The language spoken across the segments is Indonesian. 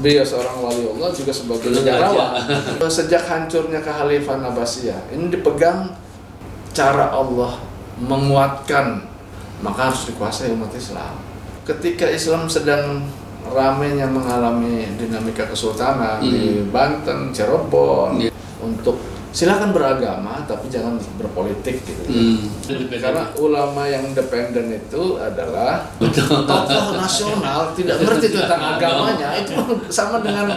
beliau seorang wali Allah juga sebagai negarawan. Sejak hancurnya kekhalifahan Abbasiyah, ini dipegang cara Allah menguatkan, maka harus dikuasai umat Islam. Ketika Islam sedang ramainya mengalami dinamika kesultanan di Banten, Cirebon, untuk silakan beragama tapi jangan berpolitik gitu. Karena ulama yang independen itu adalah tokoh nasional, tidak ngerti tentang agamanya, itu sama dengan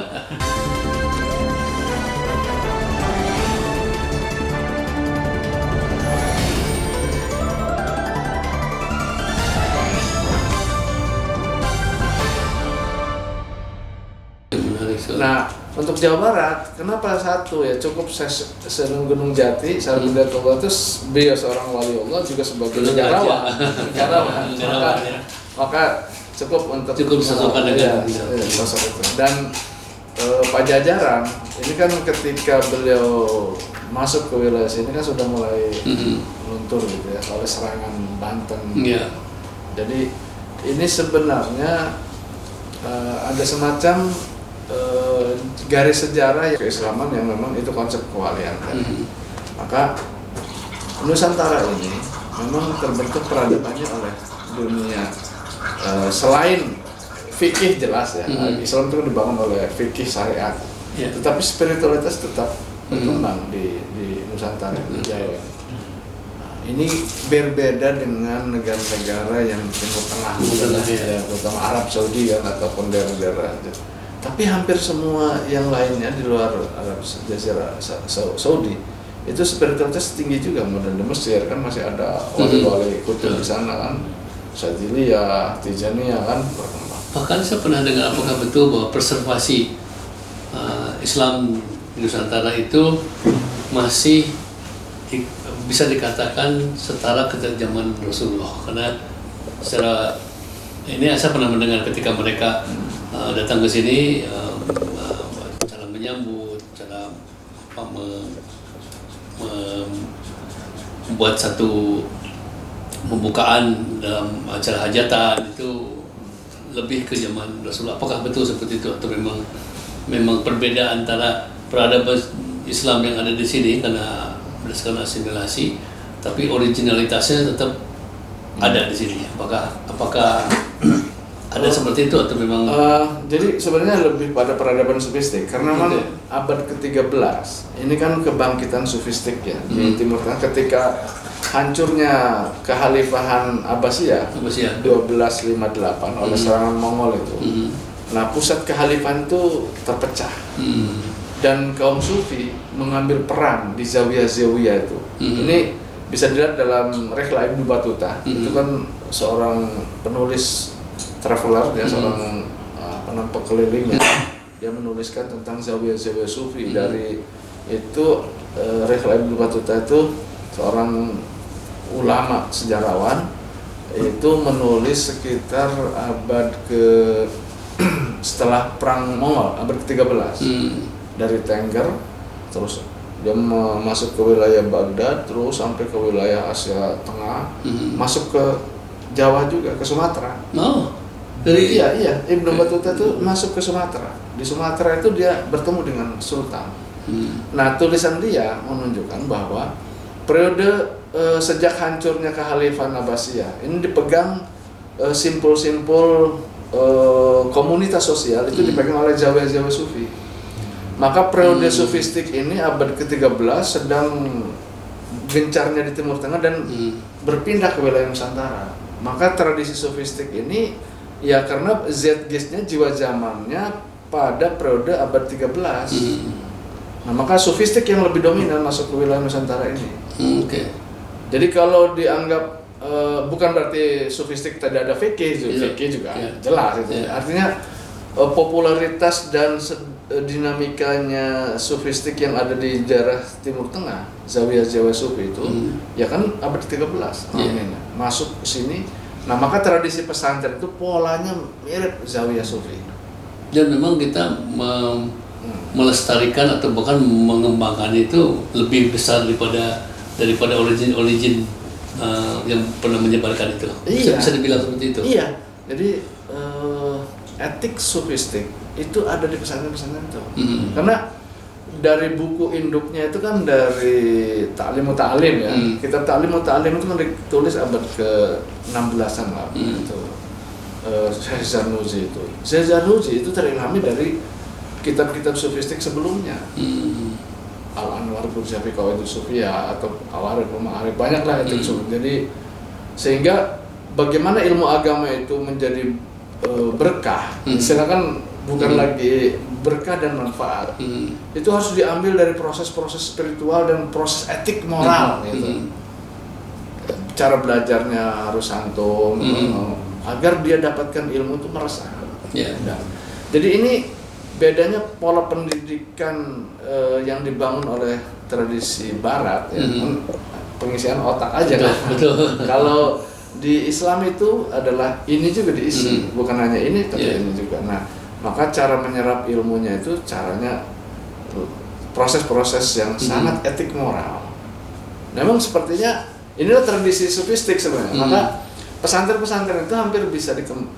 Nah, untuk Jawa Barat, kenapa satu ya cukup Gunung Jati, Sarjabdullah itu beliau seorang wali Allah juga sebagai negarawan. Maka cukup untuk sesuatu dengan sosok itu. Dan Pajajaran ini kan ketika beliau masuk ke wilayah sini kan sudah mulai luntur gitu ya oleh serangan Banten. Jadi ini sebenarnya ada semacam garis sejarah keislaman yang memang itu konsep kewalian kan. Maka Nusantara ini memang terbentuk peradabannya oleh dunia selain fikih jelas ya. Islam itu dibangun oleh fikih syariat, tetapi spiritualitas tetap berkembang di Nusantara di Jawa. Ini berbeda dengan negara-negara yang Timur Tengah, terutama Arab Saudi kan ataupun daerah-daerah. Tapi hampir semua yang lainnya di luar Arab Jazirah Saudi itu spiritualitas tinggi juga. Modern di Mesir kan masih ada wali-wali kutub di sana kan, Syadziliyah, Tijaniyah kan berkembang. Bahkan saya pernah dengar apakah betul bahwa preservasi Islam di Nusantara itu masih bisa dikatakan setara ke zaman Rasulullah, karena secara ini saya pernah mendengar ketika mereka datang ke sini, cara menyambut, cara membuat satu pembukaan dalam acara hajatan itu lebih ke zaman Rasulullah. Apakah betul seperti itu atau memang perbedaan antara peradaban Islam yang ada di sini karena berdasarkan asimilasi, tapi originalitasnya tetap ada di sini? Apakah ada seperti itu atau memang? Jadi sebenarnya lebih pada peradaban sufistik karena memang abad ke-13 ini kan kebangkitan sufistik ya di Timur Tengah ketika hancurnya kekhalifahan Abbasiyah 1258 oleh serangan Mongol itu. Nah, pusat kekhalifahan itu terpecah dan kaum Sufi mengambil peran di zawiyah-zawiyah itu. Ini bisa dilihat dalam Rihlah Ibnu Battuta. Itu kan seorang penulis traveler ya, seorang pekeliling ya. Dia menuliskan tentang zawiyah-zawiyah Sufi. Dari itu Rihlah Ibnu Battuta itu seorang ulama sejarawan, itu menulis sekitar abad ke setelah perang Mongol abad ke-13 dari Tengger, terus dia masuk ke wilayah Baghdad, terus sampai ke wilayah Asia Tengah, masuk ke Jawa juga, ke Sumatera. Iya, Ibnu Battuta itu masuk ke Sumatera. Di Sumatera itu dia bertemu dengan Sultan. Nah, tulisan dia menunjukkan bahwa periode sejak hancurnya kekhalifahan Abbasiyah ini dipegang simpul-simpul komunitas sosial itu dipegang oleh zawiyah-zawiyah Sufi. Maka periode sufistik ini abad ke-13 sedang gencarnya di Timur Tengah dan berpindah ke wilayah Nusantara. Maka tradisi sufistik ini ya karena zeitgeistnya jiwa zamannya pada periode abad 13. Nah, maka sufistik yang lebih dominan masuk ke wilayah Nusantara ini. Jadi kalau dianggap bukan berarti sufistik tidak ada fikih, fikih juga jelas itu. Artinya popularitas dan dinamikanya sufistik yang ada di daerah Timur Tengah, zawiyah-zawiyah Sufi itu ya kan abad 13 masuk ke sini. Nah, maka tradisi pesantren itu polanya mirip zawiyah Sufi. Dan memang kita melestarikan atau bahkan mengembangkan itu lebih besar daripada origin yang pernah menyebarkan itu. Bisa dibilang seperti itu. Iya. Jadi etik sufistik itu ada di pesantren-pesantren itu. Karena dari buku induknya itu kan dari Ta'lim Ta'lim ya. Kitab Ta'lim Ta'lim itu kan ditulis abad ke-16an lah itu. Syekh Zarnuji itu. Syekh Zarnuji itu terilhami dari kitab-kitab sufistik sebelumnya. Al-Anwar Burjafi Qawaidus Sufiyah atau Al-Arif Ma'arif, banyak lah itu. Jadi sehingga bagaimana ilmu agama itu menjadi berkah, silakan bukan lagi berkah dan manfaat. Itu harus diambil dari proses-proses spiritual dan proses etik moral gitu. Cara belajarnya harus santun, agar dia dapatkan ilmu itu meresap. Nah, jadi ini bedanya pola pendidikan yang dibangun oleh tradisi Barat, ya, pengisian otak aja kan. Kalau di Islam itu adalah ini juga diisi, bukan hanya ini tapi ini juga. Nah, maka cara menyerap ilmunya itu caranya proses-proses yang sangat etik moral. Memang sepertinya inilah tradisi sufistik sebenarnya. Maka pesantren-pesantren itu hampir bisa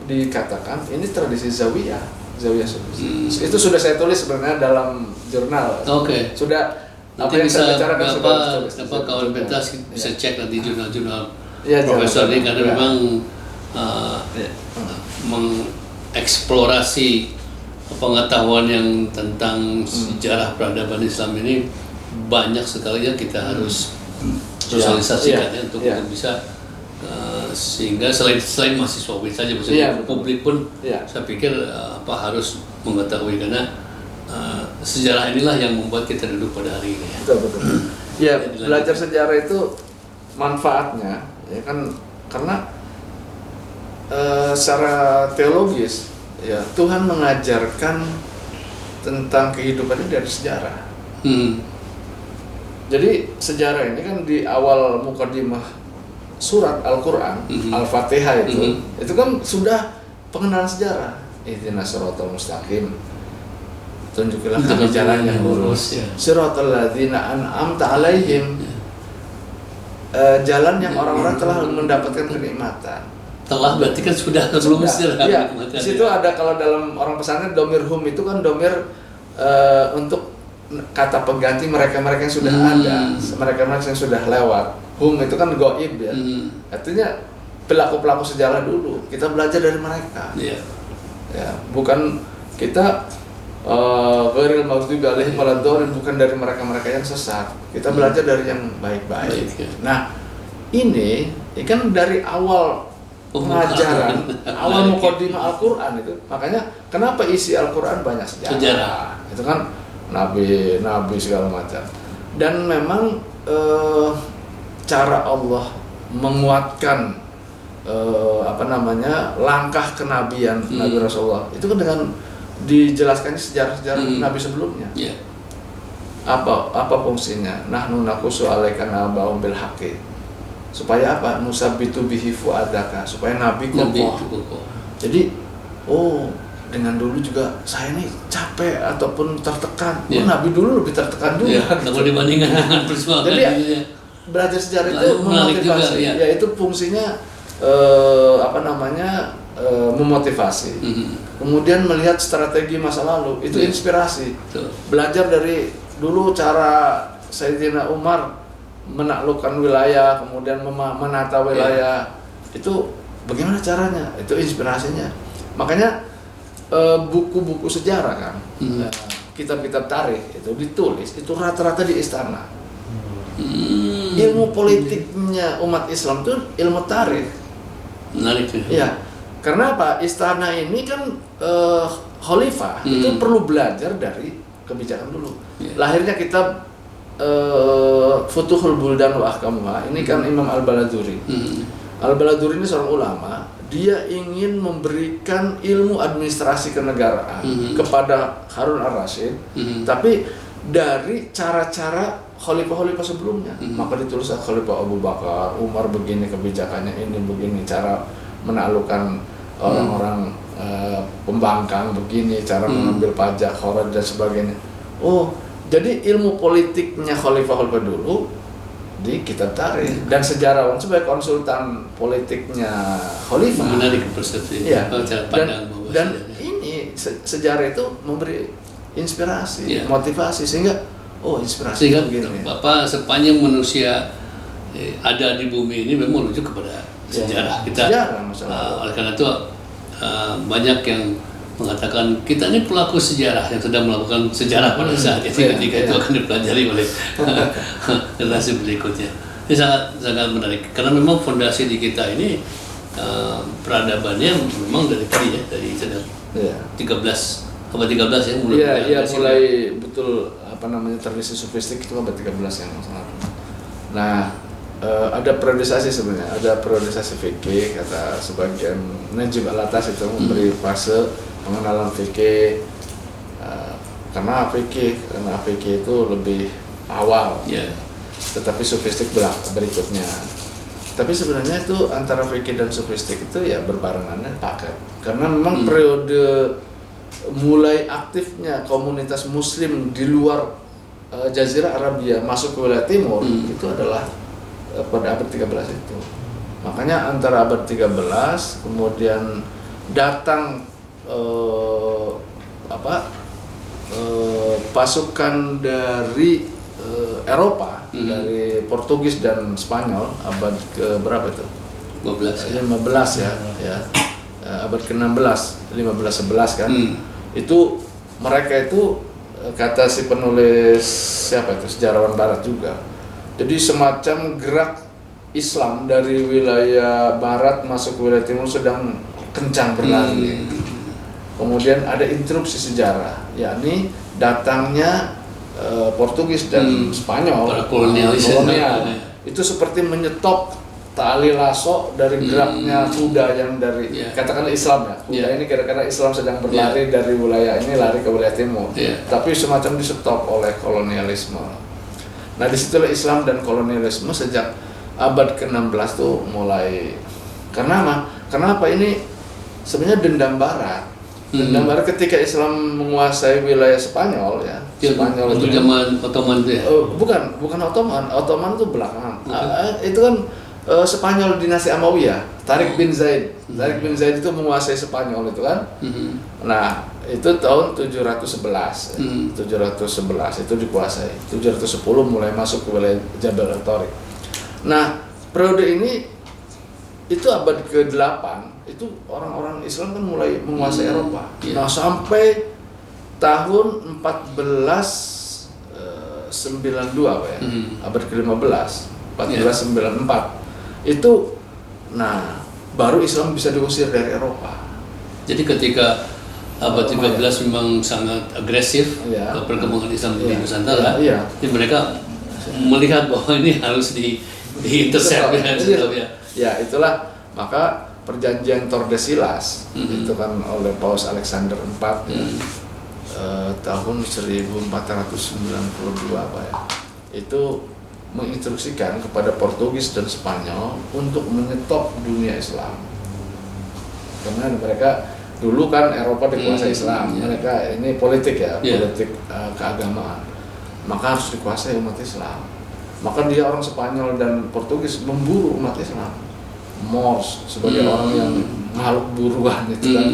dikatakan ini tradisi zawiyah sufistik. Itu sudah saya tulis sebenarnya dalam jurnal. Sudah nanti apa yang bisa saya bicarakan sudah tulis. Kawan pentas bisa cek nanti jurnal-jurnal profesor ini karena memang mengeksplorasi pengetahuan yang tentang sejarah peradaban Islam ini banyak sekali yang kita harus sosialisasikan untuk bisa sehingga selain mahasiswa saja maksudnya publik pun saya pikir harus mengetahui karena sejarah inilah yang membuat kita duduk pada hari ini. Betul. Ya, belajar sejarah itu manfaatnya ya kan karena secara teologis ya Tuhan mengajarkan tentang kehidupan ini dari sejarah. Jadi sejarah ini kan di awal mukadimah surat Al-Quran, Al-Fatihah itu kan sudah pengenalan sejarah. Ihdinas siratal mustaqim, tunjukilah kami jalan yang lurus. Siratal ladzina an'amta alaihim, jalan yang orang-orang telah mendapatkan kenikmatan. Telah berarti kan sudah sebelum sejarah. Iya. Di situ ada kalau dalam orang pesantren domir hum itu kan domir untuk kata pengganti mereka-mereka yang sudah ada, mereka-mereka yang sudah lewat. Hum itu kan goib ya. Artinya pelaku-pelaku sejarah dulu. Kita belajar dari mereka. Ya, bukan kita ghairil maghdubi alaihim waladdallin, bukan dari mereka-mereka yang sesat. Kita belajar dari yang baik-baik. Nah, ini kan dari awal pengajaran, awal muqaddimah Al-Qur'an itu. Makanya kenapa isi Al-Qur'an banyak sejarah. Itu kan nabi segala macam. Dan memang cara Allah menguatkan langkah kenabian Nabi Rasulullah itu kan dengan dijelaskannya sejarah-sejarah Nabi sebelumnya. Apa fungsinya? Nahnu naqussu 'alaika naba'ahum bil haqqi. Supaya apa? Nusabbitu bihi fu'adaka, supaya Nabi kokoh. Jadi dengan dulu juga saya nih capek ataupun tertekan. Nabi dulu lebih tertekan juga. Kalau dibandingkan dengan perjuangan. Jadi belajar sejarah itu memotivasi. Itu fungsinya memotivasi. Kemudian melihat strategi masa lalu, itu inspirasi. Belajar dari dulu cara Sayyidina Umar menaklukkan wilayah, kemudian menata wilayah. Itu bagaimana caranya? Itu inspirasinya. Makanya buku-buku sejarah kan, kitab-kitab tarikh itu ditulis itu rata-rata di istana. Ilmu politiknya umat Islam itu ilmu tarikh. Menarik ya. Karena apa? Istana ini kan khalifah itu perlu belajar dari kebijakan dulu. Lahirnya kitab Futuhul Buldan wa Ahkamuha. Ini kan Imam Al-Baladhuri. Al-Baladhuri ini seorang ulama. Dia ingin memberikan ilmu administrasi kenegaraan kepada Harun Ar-Rasyid, tapi dari cara-cara khalifah-khalifah sebelumnya. Maka ditulis Khalifah Abu Bakar, Umar begini kebijakannya, ini begini cara menaklukkan orang-orang pembangkang, begini cara mengambil pajak, kharaj dan sebagainya. Jadi ilmu politiknya khalifah-khalifah dulu di kitab tarikh, dan sejarawan sebagai konsultan politiknya khalifah. Menarik persepsi. Dan ini sejarah itu memberi inspirasi, motivasi, sehingga inspirasi sehingga begini. sepanjang manusia ada di bumi ini memang menuju kepada sejarah kita. Oleh karena itu banyak yang mengatakan kita ini pelaku sejarah yang sedang melakukan sejarah pada saat itu, ketika itu akan dipelajari oleh generasi berikutnya. Ini sangat menarik karena memang fondasi di kita ini peradabannya memang dari tadi dari 13 ya mulai betul tradisi sufistik itu abad 13 yang sangat. Nah, ada periodisasi sebenarnya, ada periodisasi fikih, kata sebagian Najib Al-Atas itu memberi fase pengenalan fikih, karena fikih itu lebih awal, tetapi sufistik berikutnya. Tapi sebenarnya itu antara fikih dan sufistik itu ya berbarengannya paket, karena memang periode mulai aktifnya komunitas muslim di luar Jazirah Arabia masuk ke wilayah timur itu adalah pada abad 13 itu. Makanya antara abad 13 kemudian datang pasukan dari Eropa, dari Portugis dan Spanyol abad ke berapa itu? 15 ya. Abad ke-16, 15-11 kan. Itu mereka itu kata si penulis sejarawan barat juga. Jadi semacam gerak Islam dari wilayah barat masuk ke wilayah timur sedang kencang berlari. Kemudian ada interupsi sejarah, yakni datangnya Portugis dan Spanyol, kolonial. Itu seperti menyetop tali lasso dari geraknya kuda yang dari katakanlah Islam ya. Kuda ini kira-kira Islam sedang berlari dari wilayah ini lari ke wilayah timur. Tapi semacam disetop oleh kolonialisme. Nah, disitulah Islam dan kolonialisme sejak abad ke-16 tuh mulai. Kenapa ini sebenarnya dendam Barat. Dendam Barat ketika Islam menguasai wilayah Spanyol ya. Spanyol itu zaman Ottoman itu ya? Bukan Ottoman. Ottoman itu belakangan. Itu kan Spanyol dinasti Amawiyah, Tariq bin Zaid. Tariq bin Zaid itu menguasai Spanyol itu kan. Nah, itu tahun 711. 711 itu dikuasai. 710 mulai masuk ke wilayah Jabal al-Tariq. Nah, periode ini itu abad ke-8 itu orang-orang Islam kan mulai menguasai Eropa. Nah, sampai tahun 1492 abad ke-15, 1494. Itu baru Islam bisa diusir dari Eropa. Jadi ketika abad 13 memang sangat agresif perkembangan Islam di Nusantara. Jadi mereka melihat bahwa ini harus di-intercept ya. Itulah maka perjanjian Tordesillas itu kan oleh Paus Alexander IV tahun 1492 itu menginstruksikan kepada Portugis dan Spanyol untuk menyetop dunia Islam. Karena mereka dulu kan Eropa dikuasai Islam, mereka ini politik politik keagamaan. Maka harus dikuasai umat Islam. Maka dia orang Spanyol dan Portugis memburu umat Islam. Moors sebagai orang yang makhluk buruan itu kan.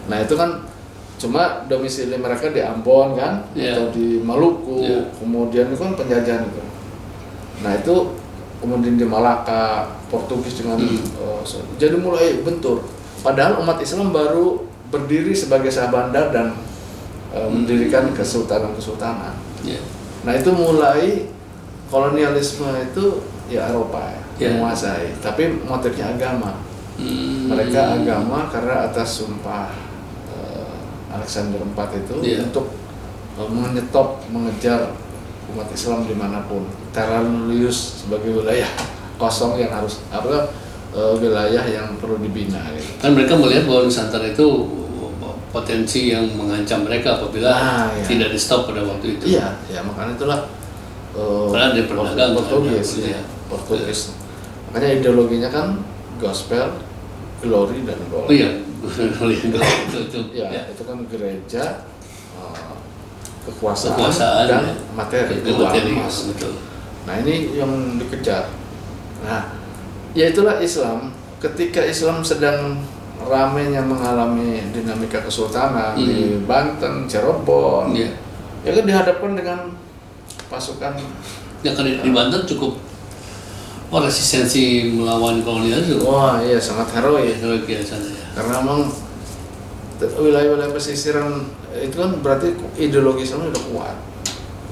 Nah, itu kan cuma domisili mereka di Ambon kan atau di Maluku, kemudian itu kan penjajahan itu. Nah, itu kemudian di Malaka, Portugis dengan jadi mulai bentur. Padahal umat Islam baru berdiri sebagai Shah Bandar dan mendirikan kesultanan. Nah, itu mulai kolonialisme itu Eropa menguasai, tapi motifnya agama. Mereka agama karena atas sumpah Alexander IV itu untuk menyetop, mengejar umat Islam dimanapun. Terralius sebagai wilayah kosong yang harus wilayah yang perlu dibina. Gitu. Kan mereka melihat bahwa Nusantara itu potensi yang mengancam mereka apabila tidak di stop pada waktu itu. Iya, makanya itulah karena dia berdagang Portugis. Makanya ideologinya kan gospel, glory dan gold. Glory itu. Itu kan gereja, kekuasaan dan materi. Betul. Nah, ini yang dikejar. Nah, ya itulah Islam. Ketika Islam sedang ramenya mengalami dinamika kesultanan di Banten, Cirebon, ya kan dihadapkan dengan pasukan. Ya kan di Banten cukup resistensi melawan kolonial juga. Wah iya sangat heroik. Heroik ya sana ya. Karena memang wilayah-wilayah pesisiran itu kan berarti ideologisnya udah kuat.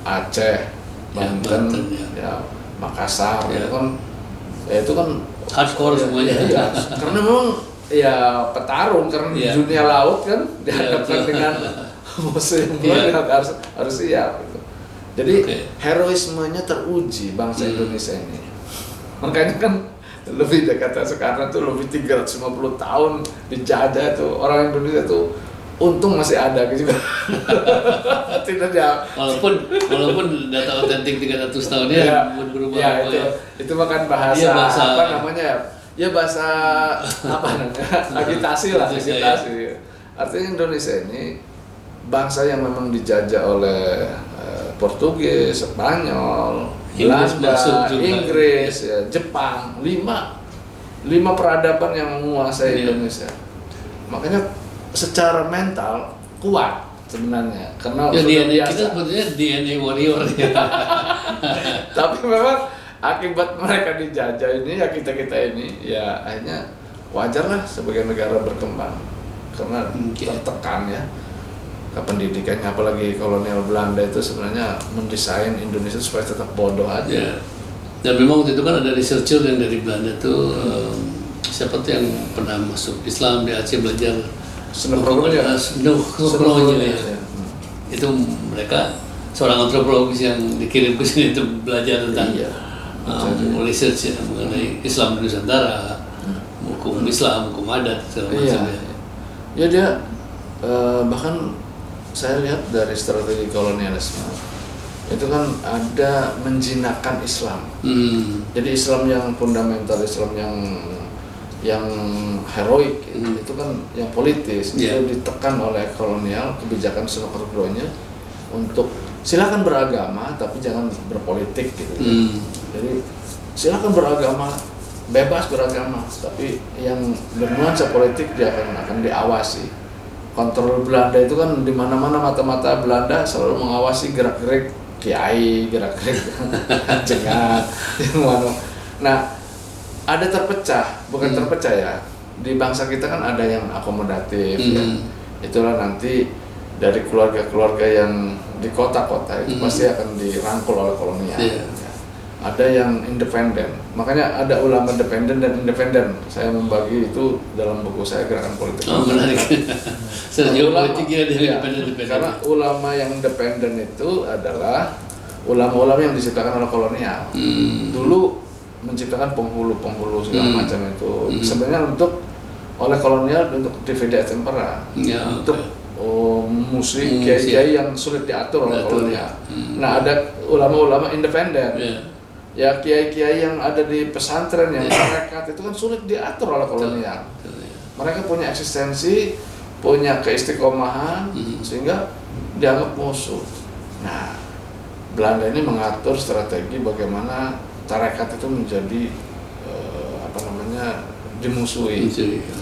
Aceh, Banten, ya Makassar, ya. itu kan hardcore semuanya. Ya, karena memang ya petarung karena dunia laut kan dihadapkan dengan musuh yang harus siap. Gitu. Jadi heroismenya teruji bangsa Indonesia ini. Makanya kan lebih dekat sekarang tuh lebih 350 tahun dijajah tuh orang Indonesia tuh untung masih ada gitu. Tidak ya. Walaupun data otentik 300 tahunnya berubah. Ya, itu makan bahasa apa namanya? Ya bahasa apa namanya? Agitasi lah, agitasi. Artinya Indonesia ini bangsa yang memang dijajah oleh Portugis, Spanyol, Belanda, Inggris, ya, Jepang, lima peradaban yang menguasai Indonesia. Makanya secara mental kuat sebenarnya karena ya, sudah DNA biasa. Kita sebetulnya DNA warrior ya. Tapi memang akibat mereka dijajah ini ya kita ini ya akhirnya wajar lah sebagai negara berkembang karena tertekan ya ke pendidikannya, apalagi kolonial Belanda itu sebenarnya mendesain Indonesia supaya tetap bodoh aja. Ya. Dan memang waktu itu kan ada researcher yang dari Belanda tuh siapa tuh yang pernah masuk Islam di Aceh belajar Nugrohonya. Ya. Itu mereka seorang antropologis yang dikirim ke sini untuk belajar tentang research ya, mengenai Islam di Nusantara, hukum Islam, hukum adat segala macam ya. Ya dia bahkan saya lihat dari strategi kolonialisme itu kan ada menjinakkan Islam. Jadi Islam yang fundamental, Islam yang heroik itu kan yang politis itu ditekan oleh kolonial kebijakan Sukarno Nugrohonya untuk silakan beragama tapi jangan berpolitik gitu. Jadi silakan beragama, bebas beragama, tapi yang bernuansa politik dia akan diawasi. Kontrol Belanda itu kan di mana-mana mata-mata Belanda selalu mengawasi gerak-gerik kiai, gerak-gerik jengat. Nah, ada terpecah, bukan terpecah ya. Di bangsa kita kan ada yang akomodatif ya. Itulah nanti dari keluarga-keluarga yang di kota-kota itu pasti akan dirangkul oleh kolonial. Ya. Ada yang independen, makanya ada ulama independen dan independen. Saya membagi itu dalam buku saya Gerakan Politik. Oh menarik. Sejauh politiknya ada independen. Karena ulama yang independen itu adalah ulama-ulama yang diciptakan oleh kolonial. Dulu menciptakan penghulu segala macam itu. Sebenarnya oleh kolonial untuk divide et impera. Untuk muslim kiai-kiai yang sulit diatur oleh kolonial. Nah ada ulama-ulama independen. Ya kiai-kiai yang ada di pesantren yang masyarakat itu kan sulit diatur oleh kolonial. Mereka punya eksistensi, punya keistiqomahan sehingga dianggap musuh. Nah, Belanda ini mengatur strategi bagaimana tarekat itu menjadi dimusuhi.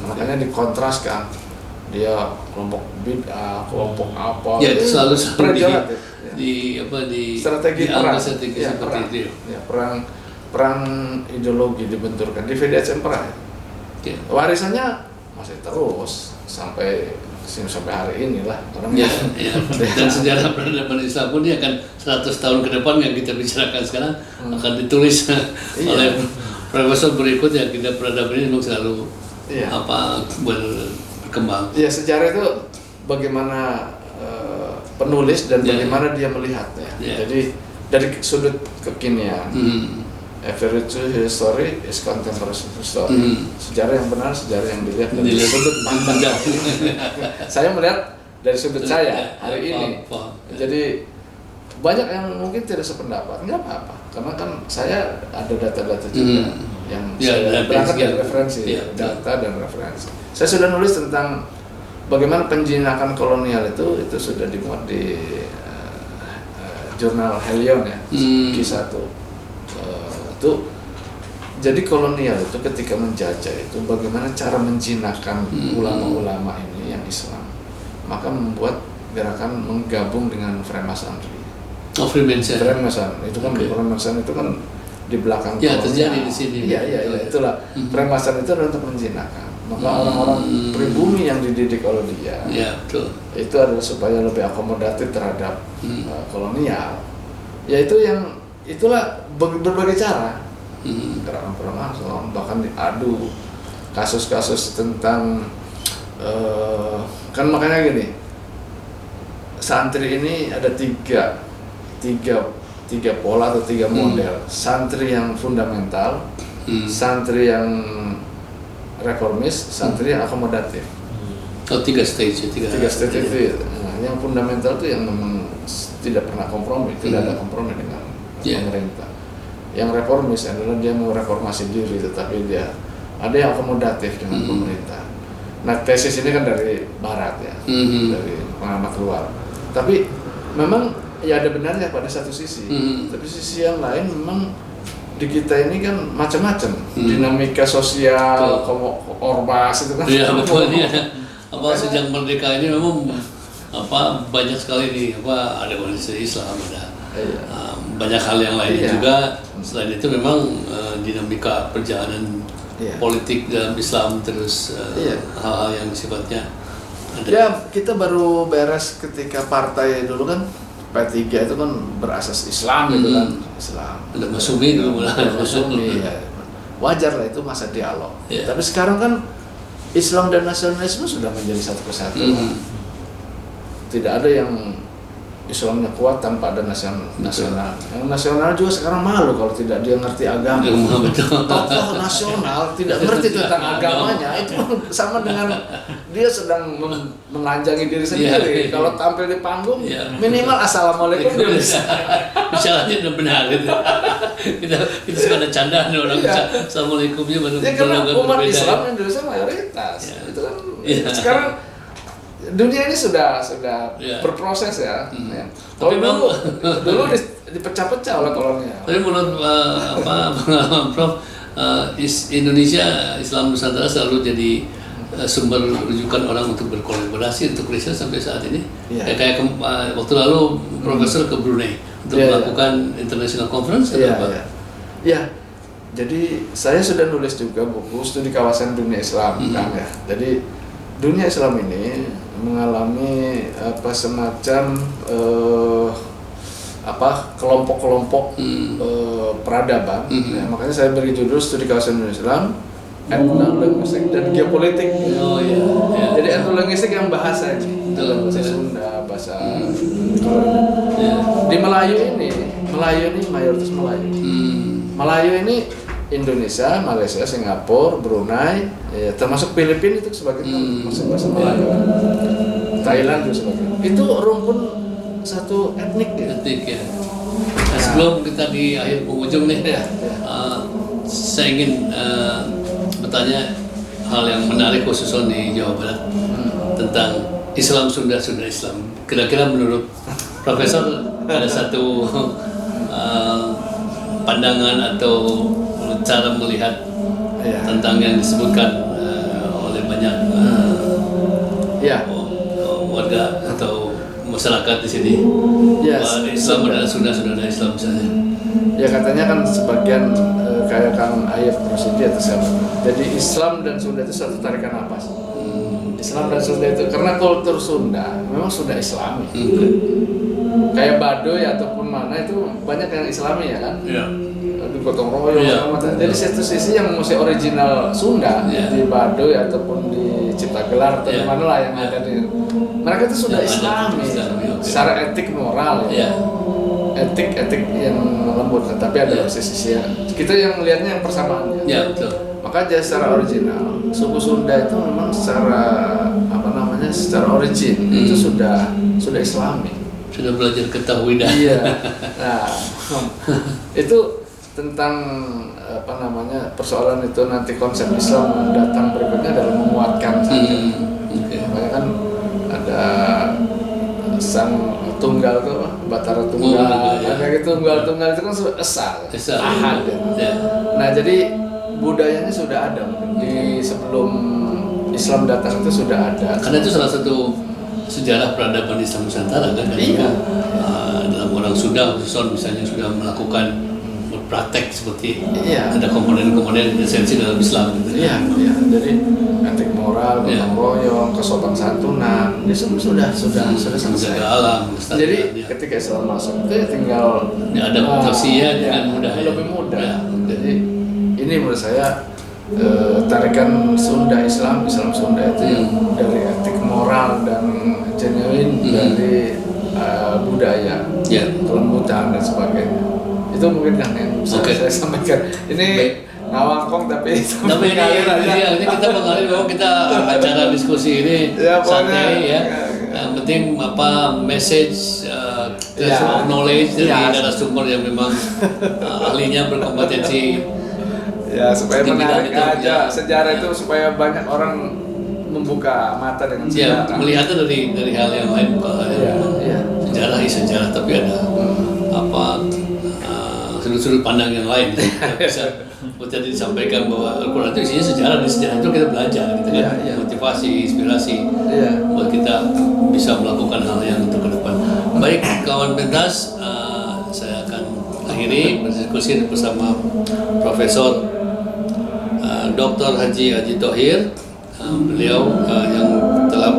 Makanya dikontraskan. Dia kelompok bid'ah, kelompok apa? Ya, itu selalu di strategi perang seperti itu. Ya, perang ideologi dibenturkan di divide et impera. Warisannya masih terus sampai hari ini lah. Dan sejarah peradaban Islam pun dia akan 100 tahun ke depan yang kita bicarakan sekarang akan ditulis oleh profesor berikut yang kita peradaban ini memang selalu berkembang. Ya sejarah itu bagaimana penulis dan bagaimana dia melihatnya. Jadi dari sudut kekinian, every true history is contemporary history. Sejarah yang benar, sejarah yang dilihat dari sudut pandang. Saya melihat dari sudut saya hari ini. Jadi banyak yang mungkin tidak sependapat, nggak apa-apa. Karena kan saya ada data-data juga yang saya berangkat dari referensi, data dan referensi. Saya sudah nulis tentang bagaimana penjinakan kolonial itu sudah dimuat di jurnal Helion ya, kisah itu Jadi kolonial itu ketika menjajah itu bagaimana cara menjinakkan ulama-ulama ini yang Islam, maka membuat gerakan menggabung dengan Freemasonry. Oh, Freemason. Freemason itu kan Freemason itu kan di belakang Ya, kolonial. terjadi di sini. Iya, itulah. Freemason itu adalah untuk menjinakkan. Maka orang-orang pribumi yang dididik oleh dia, Ya, betul. itu adalah supaya lebih akomodatif terhadap kolonial. Yaitu yang itulah berbagai cara. Gerakan Freemason bahkan diadu kasus-kasus tentang kan makanya gini, santri ini ada tiga pola atau tiga model. Santri yang fundamental, santri yang reformis, santri yang akomodatif. Oh, tiga stage itu. Nah, yang fundamental itu yang memang tidak pernah kompromi, tidak ada kompromi dengan pemerintah. Yang reformis adalah dia mau reformasi diri, tetapi dia ada yang akomodatif dengan pemerintah. Nah, tesis ini kan dari Barat ya, dari pengamat luar. Tapi memang ya ada benarnya pada satu sisi. Tapi sisi yang lain memang di kita ini kan macam-macam dinamika sosial, ormas itu kan. Iya, betul ya. Sejak merdeka ini memang banyak sekali nih ada organisasi Islam, ada banyak hal yang lain juga. Selain itu memang dinamika perjalanan politik dalam Islam terus hal-hal yang sifatnya ada. Ya, kita baru beres ketika partai dulu kan P3 itu kan berasas Islam gitu kan, Islam. Ada Masumi dulu mulai. Masumi ya. Wajar lah itu masa dialog. Yeah. Tapi sekarang kan Islam dan nasionalisme sudah menjadi satu kesatuan. Tidak ada yang Islamnya kuat tanpa ada nasional. Yang nasional juga sekarang malu kalau tidak dia ngerti agama. Tokoh nasional tidak ngerti tentang agamanya, itu sama dengan dia sedang melanjangi diri sendiri. Kalau tampil di panggung, minimal assalamualaikum dia bisa. Bicaranya udah benar gitu. Kita suka ada candaan orang assalamualaikumnya baru. Ya karena umat Islam Indonesia mayoritas. Itu kan sekarang dunia ini sudah berproses ya. Kalau dulu dipecah-pecah oleh kolonial. Tapi menurut pengalaman Prof, Indonesia Islam Nusantara selalu jadi sumber rujukan orang untuk berkolaborasi untuk riset sampai saat ini. Kayak waktu lalu Profesor ke Brunei untuk melakukan international conference atau apa? Ya. Jadi saya sudah nulis juga buku studi kawasan dunia Islam kan ya. Jadi dunia Islam ini mengalami semacam kelompok-kelompok peradaban. Ya, makanya saya beri judul studi kawasan dunia Islam, etnolinguistik dan geopolitik. Jadi etnolinguistik yang bahasa bahasa Sunda, bahasa di Melayu ini mayoritas Melayu. Melayu ini Indonesia, Malaysia, Singapura, Brunei, termasuk Filipina itu sebagai masuk bahasa Melayu. Thailand juga sebagai. Itu rumpun satu etnik ya. Nah, sebelum kita di akhir penghujung nih, saya ingin bertanya hal yang menarik khususnya di Jawa Barat tentang Islam Sunda Islam. Kira-kira menurut Profesor ada satu pandangan atau cara melihat tentang yang disebutkan oleh banyak warga atau masyarakat di sini. Islam adalah Sunda Islam misalnya. Ya katanya kan sebagian kayak Kang Ayub Rosidi atau siapa. Jadi Islam dan Sunda itu satu tarikan napas. Islam dan Sunda itu karena kultur Sunda memang sudah Islami. Kayak Baduy ataupun mana itu banyak yang Islami ya kan. Di gotong royong jadi satu sisi yang masih original Sunda di Baduy ataupun di Ciptagelar atau di mana lah yang ada di mereka itu sudah Islami secara etik moral etik yang lembut, tapi ada sisi kita yang melihatnya yang persamaannya. Betul. Maka jadi secara original suku Sunda itu memang secara origin itu sudah Islami, sudah belajar ketauhidan. Nah itu tentang persoalan itu nanti konsep Islam datang berikutnya adalah menguatkan saja. Makanya kan ada sang tunggal tuh Batara Tunggal, tunggal itu kan sudah esa, ahad. Nah jadi budayanya sudah ada di sebelum Islam datang itu sudah ada. Karena itu salah satu sejarah peradaban Islam Nusantara kan. Iya. Dalam orang Sunda khususnya misalnya sudah melakukan praktek seperti Iya. ada komponen-komponen esensi dalam Islam gitu. Iya, iya. Jadi etik moral, gotong royong, kesopan santunan, ini semua sudah selesai. Menjaga alam, melestarikan, Jadi ya. ketika Islam masuk itu ya tinggal Ya, adaptasinya dengan mudah ya. lebih mudah. Ya. Jadi ini menurut saya tarikan Sunda Islam Sunda itu yang dari etik moral dan genuine dari budaya, Ya. kelembutan dan sebagainya. Itu mungkin kan yang bisa Oke. saya sampaikan. Ini ngawangkong tapi Tapi ini kita mengalir bahwa kita acara diskusi ini Ya, santai pokoknya. ya. Yang penting message transfer of knowledge dari Ya. narasumber yang memang ahlinya berkompetensi. ya supaya Di bidang menarik itu, aja ya. sejarah itu supaya banyak orang membuka mata dengan Ya, sejarah. melihatnya dari hal yang lain bukan hal yang Iya, memang iya. sejarah tapi ada sudut-sudut pandang yang lain bisa tadi disampaikan bahwa Al-Quran itu isinya sejarah, di sejarah itu kita belajar gitu kan, Iya, iya. motivasi, inspirasi Iya. buat kita bisa melakukan hal yang untuk ke depan. Baik kawan pentas, saya akan akhiri berdiskusi bersama Profesor Dr. Haji Thohir. Beliau yang telah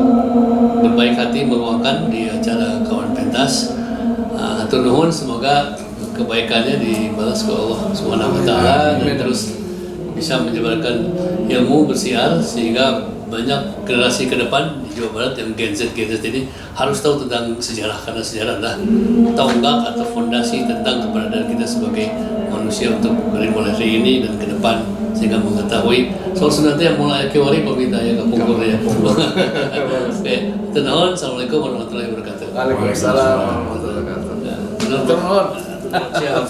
berbaik hati meluangkan di acara kawan pentas. Hatur nuhun, semoga kebaikannya dibalas ke Allah Subhanahu wa taala dan terus bisa menyebarkan ilmu bersiar sehingga banyak generasi ke depan di Jawa Barat yang Gen Z ini harus tahu tentang sejarah, karena sejarah adalah tonggak atau fondasi tentang keberadaan kita sebagai manusia untuk dari mulai hari ini dan ke depan, sehingga mengetahui soal sunatnya yang mulai kiwari pemerintahnya ke punggur ya. Oke, tenang. Assalamualaikum warahmatullahi wabarakatuh. Waalaikumsalam warahmatullahi wabarakatuh. Ya, Turun. Siap.